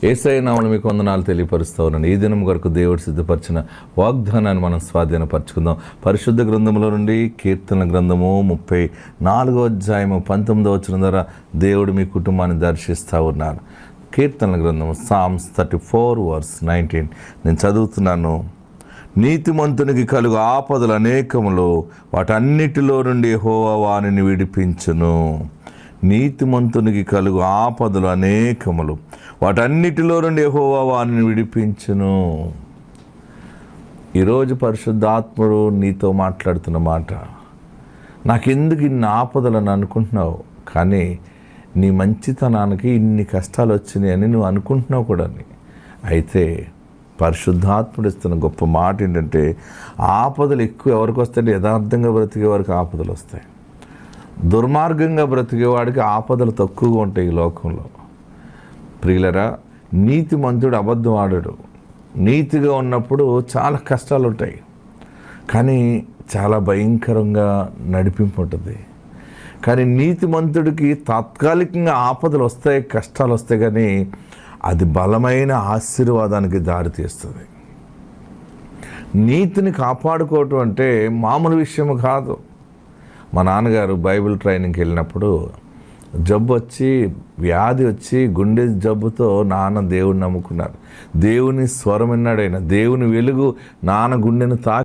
యేసయ్య నామమున మీకు వందనాలు తెలియపరుస్తూ ఉన్నాను. ఈ దినం కొరకు దేవుడు సిద్ధపరిచిన వాగ్దానాన్ని మనం స్వాధీనపరచుకుందాం. పరిశుద్ధ గ్రంథంలో నుండి కీర్తన గ్రంథము 34వ అధ్యాయము 19వ వచనం ద్వారా దేవుడు మీ కుటుంబాన్ని దర్శిస్తూ ఉన్నారు. కీర్తన గ్రంథం సామ్స్ 34:19 నేను చదువుతున్నాను. నీతిమంతునికి కలుగు ఆపదలు అనేకములు, వాటన్నిటిలో నుండి యెహోవా వానిని విడిపించును. నీతిమంతునికి కలుగు ఆపదలు అనేకములు, వాటన్నిటిలో నుండి యెహోవా వానిని విడిపించును. ఈరోజు పరిశుద్ధాత్ముడు నీతో మాట్లాడుతున్న మాట, నాకెందుకు ఇన్ని ఆపదలను అనుకుంటున్నావు, కానీ నీ మంచితనానికి ఇన్ని కష్టాలు వచ్చినాయని నువ్వు అనుకుంటున్నావు కూడా. అయితే పరిశుద్ధాత్ముడు ఇస్తున్న గొప్ప మాట ఏంటంటే, ఆపదలు ఎక్కువ ఎవరికి వస్తాయంటే యథార్థంగా బ్రతికే వారికి ఆపదలు వస్తాయి. దుర్మార్గంగా బ్రతికేవాడికి ఆపదలు తక్కువగా ఉంటాయి ఈ లోకంలో. ప్రియులరా, నీతిమంతుడు అబద్ధం ఆడడు. నీతిగా ఉన్నప్పుడు చాలా కష్టాలు ఉంటాయి, కానీ చాలా భయంకరంగా నడిపింపు ఉంటుంది. కానీ నీతిమంతుడికి తాత్కాలికంగా ఆపదలు వస్తాయి, కష్టాలు వస్తాయి, కానీ అది బలమైన ఆశీర్వాదానికి దారితీస్తుంది. నీతిని కాపాడుకోవటం అంటే మామూలు విషయం కాదు. మా నాన్నగారు బైబిల్ ట్రైనింగ్కి వెళ్ళినప్పుడు జబ్బు వచ్చి, వ్యాధి వచ్చి, గుండె జబ్బుతో నాన్న దేవుడిని నమ్ముకున్నారు. దేవుని స్వరం విన్నాడు ఆయన. దేవుని వెలుగు నాన్న గుండెను తాకి